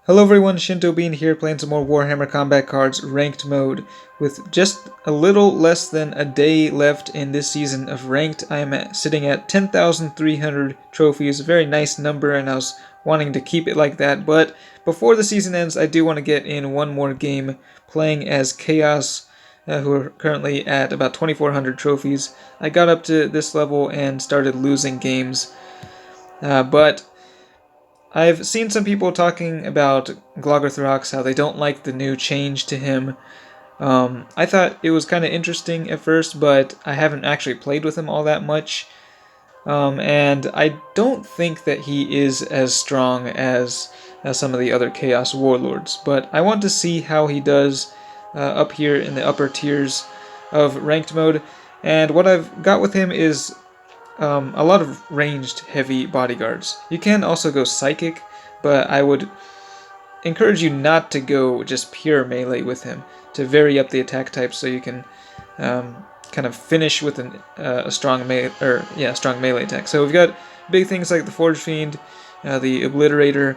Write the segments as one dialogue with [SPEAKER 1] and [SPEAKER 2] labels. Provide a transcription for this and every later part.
[SPEAKER 1] Hello everyone, Shinto Bean here playing some more Warhammer Combat Cards Ranked mode. With just a little less than a day left in this season of Ranked, I am sitting at 10,300 trophies, a very nice number, and I was wanting to keep it like that. But before the season ends, I do want to get in one more game playing as Chaos, who are currently at about 2,400 trophies. I got up to this level and started losing games, but I've seen some people talking about Gloguthrox, how they don't like the new change to him. I thought it was kind of interesting at first, but I haven't actually played with him all that much. And I don't think that he is as strong as some of the other Chaos Warlords. But I want to see how he does up here in the upper tiers of Ranked mode. And what I've got with him is a lot of ranged heavy bodyguards. You can also go psychic, but I would encourage you not to go just pure melee with him, to vary up the attack types so you can kind of finish with a strong melee attack. So we've got big things like the Forge Fiend, the Obliterator.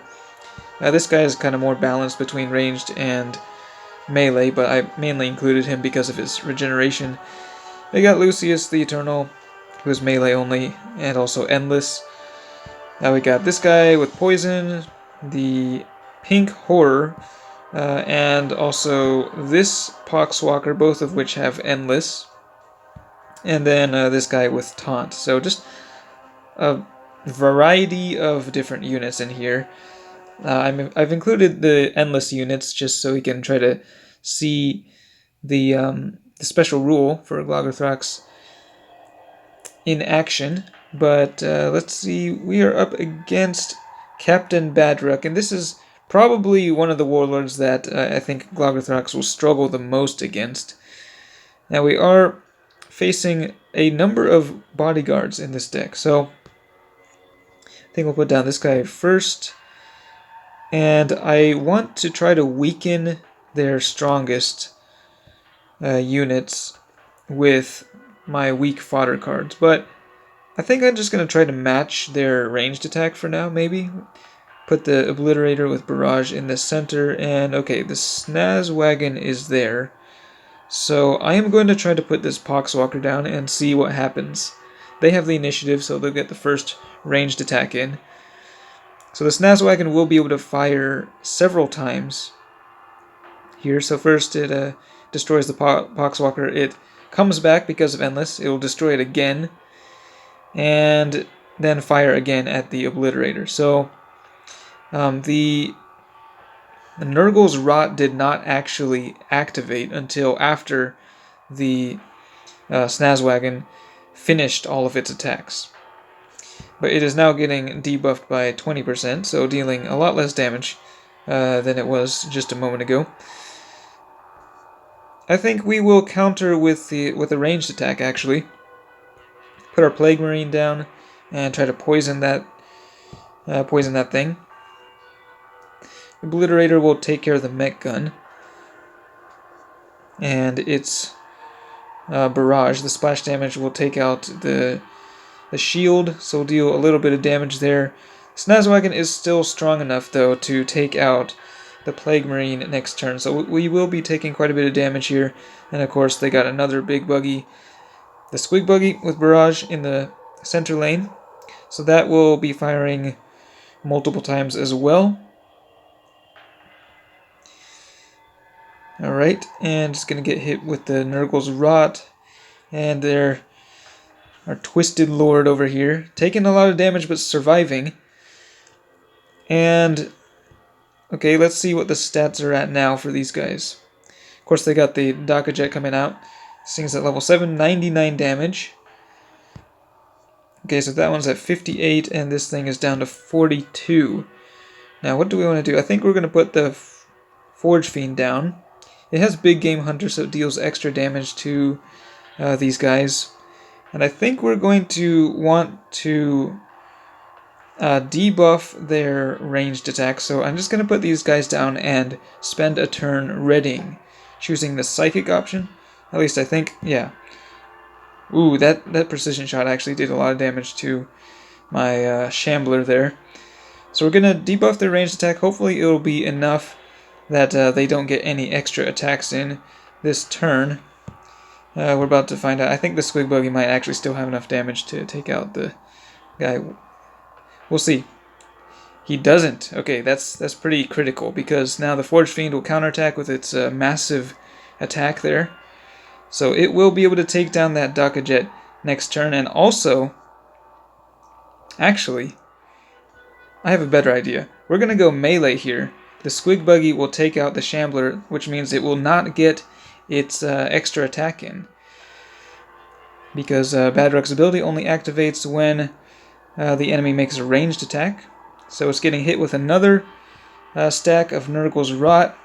[SPEAKER 1] This guy is kind of more balanced between ranged and melee, but I mainly included him because of his regeneration. We got Lucius the Eternal, who's melee only, and also endless. Now we got this guy with poison, the pink horror, and also this poxwalker, both of which have endless. And then this guy with taunt. So just a variety of different units in here. I've included the endless units just so we can try to see the special rule for Gloguthrox in action. But let's see, we are up against Captain Badrock, and this is probably one of the warlords that I think Gloguthrox will struggle the most against. Now we are facing a number of bodyguards in this deck, so I think we'll put down this guy first. And I want to try to weaken their strongest units with my weak fodder cards, but I think I'm just going to try to match their ranged attack for now, maybe. Put the Obliterator with Barrage in the center, and okay, the Snaz Wagon is there. So I am going to try to put this Poxwalker down and see what happens. They have the initiative, so they'll get the first ranged attack in. So the Snaz Wagon will be able to fire several times here. So first it destroys the Poxwalker. It comes back because of Endless. It will destroy it again, and then fire again at the Obliterator. So the Nurgle's Rot did not actually activate until after the Snazwagon finished all of its attacks. But it is now getting debuffed by 20%, so dealing a lot less damage than it was just a moment ago. I think we will counter with a ranged attack, actually. Put our Plague Marine down and try to poison that thing. Obliterator will take care of the mech gun, and its barrage, the splash damage, will take out the shield, so we'll deal a little bit of damage there. Snazwagon is still strong enough, though, to take out the Plague Marine next turn, so we will be taking quite a bit of damage here. And of course they got another big buggy, the Squig Buggy with Barrage in the center lane, so that will be firing multiple times as well. Alright, and it's going to get hit with the Nurgle's Rot, and our Twisted Lord over here, taking a lot of damage but surviving. And okay, let's see what the stats are at now for these guys. Of course, they got the Daka Jet coming out. This thing's at level 7, 99 damage. Okay, so that one's at 58, and this thing is down to 42. Now, what do we want to do? I think we're going to put the Forge Fiend down. It has Big Game Hunter, so it deals extra damage to these guys. And I think we're going to want to debuff their ranged attack, so I'm just going to put these guys down and spend a turn readying, choosing the Psychic option. At least I think, yeah. Ooh, that precision shot actually did a lot of damage to my Shambler there. So we're going to debuff their ranged attack. Hopefully it'll be enough that they don't get any extra attacks in this turn. We're about to find out. I think the Squig Buggy might actually still have enough damage to take out the guy. We'll see. He doesn't. Okay, that's pretty critical, because now the Forge Fiend will counterattack with its massive attack there. So it will be able to take down that Dakajet next turn, and also, actually, I have a better idea. We're going to go melee here. The Squig Buggy will take out the Shambler, which means it will not get its extra attack in. Because Badrock's ability only activates when the enemy makes a ranged attack. So it's getting hit with another stack of Nurgle's Rot,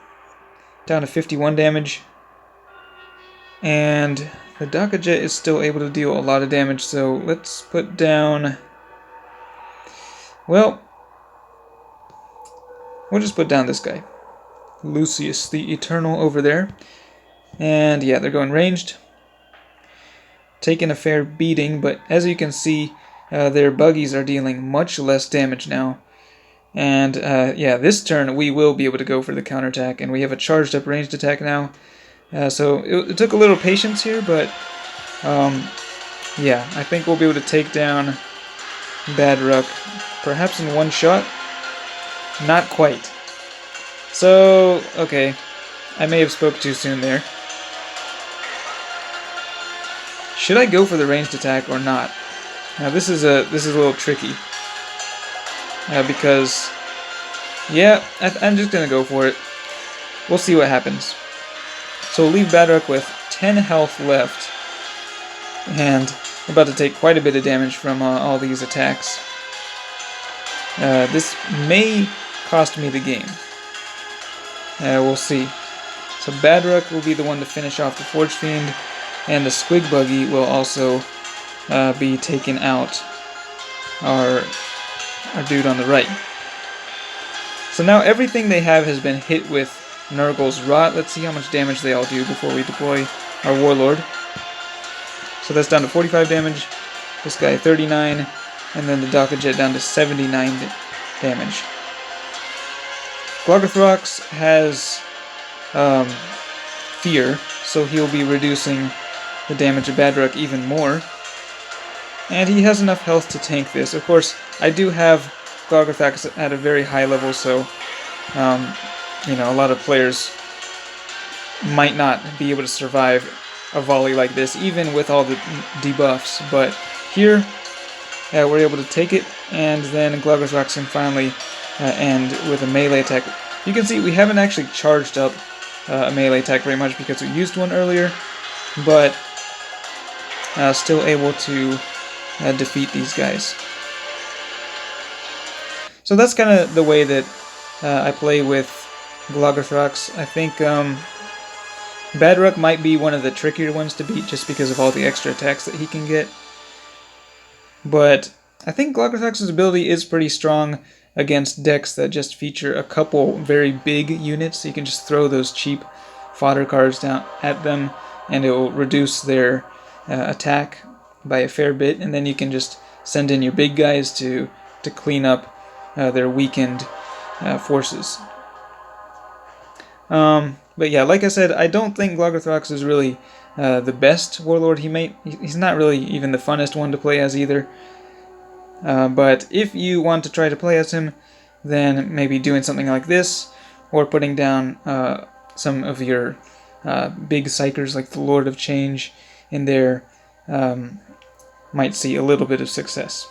[SPEAKER 1] down to 51 damage. And the Dakajet is still able to deal a lot of damage, so let's put down... Well, we'll just put down this guy. Lucius the Eternal over there. And yeah, they're going ranged. Taking a fair beating, but as you can see, their buggies are dealing much less damage now. And yeah, this turn we will be able to go for the counterattack, and we have a charged up ranged attack now. So it took a little patience here, but yeah, I think we'll be able to take down Badrock perhaps in one shot. Not quite. So, okay, I may have spoke too soon there. Should I go for the ranged attack or not? Now this is a little tricky. Because, yeah, I'm just gonna go for it. We'll see what happens. So we'll leave Badrock with 10 health left, and we're about to take quite a bit of damage from all these attacks. This may cost me the game. We'll see. So Badrock will be the one to finish off the Forge Fiend, and the Squig Buggy will also be taking out our dude on the right. So now everything they have has been hit with Nurgle's Rot. Let's see how much damage they all do before we deploy our Warlord. So that's down to 45 damage, this guy 39, and then the Dakajet down to 79 damage. Gloguthrox has Fear, so he'll be reducing the damage of Badrock even more. And he has enough health to tank this. Of course, I do have Gloguthrox at a very high level, so you know, a lot of players might not be able to survive a volley like this, even with all the debuffs. But here, we're able to take it, and then Gloguthrox can finally end with a melee attack. You can see we haven't actually charged up a melee attack very much because we used one earlier, but still able to defeat these guys. So that's kind of the way that I play with Gloguthrox. I think Badrock might be one of the trickier ones to beat just because of all the extra attacks that he can get. But I think Gloguthrox's ability is pretty strong against decks that just feature a couple very big units. So you can just throw those cheap fodder cards down at them, and it will reduce their attack by a fair bit, and then you can just send in your big guys to clean up their weakened forces. But yeah, like I said, I don't think Gloguthrox is really the best Warlord. He's not really even the funnest one to play as either. But if you want to try to play as him, then maybe doing something like this, or putting down some of your big psychers like the Lord of Change in there, might see a little bit of success.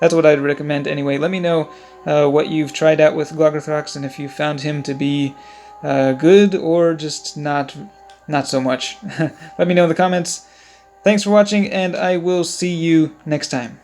[SPEAKER 1] That's what I'd recommend anyway. Let me know what you've tried out with Gloguthrox, and if you found him to be good or just not so much. Let me know in the comments. Thanks for watching, and I will see you next time.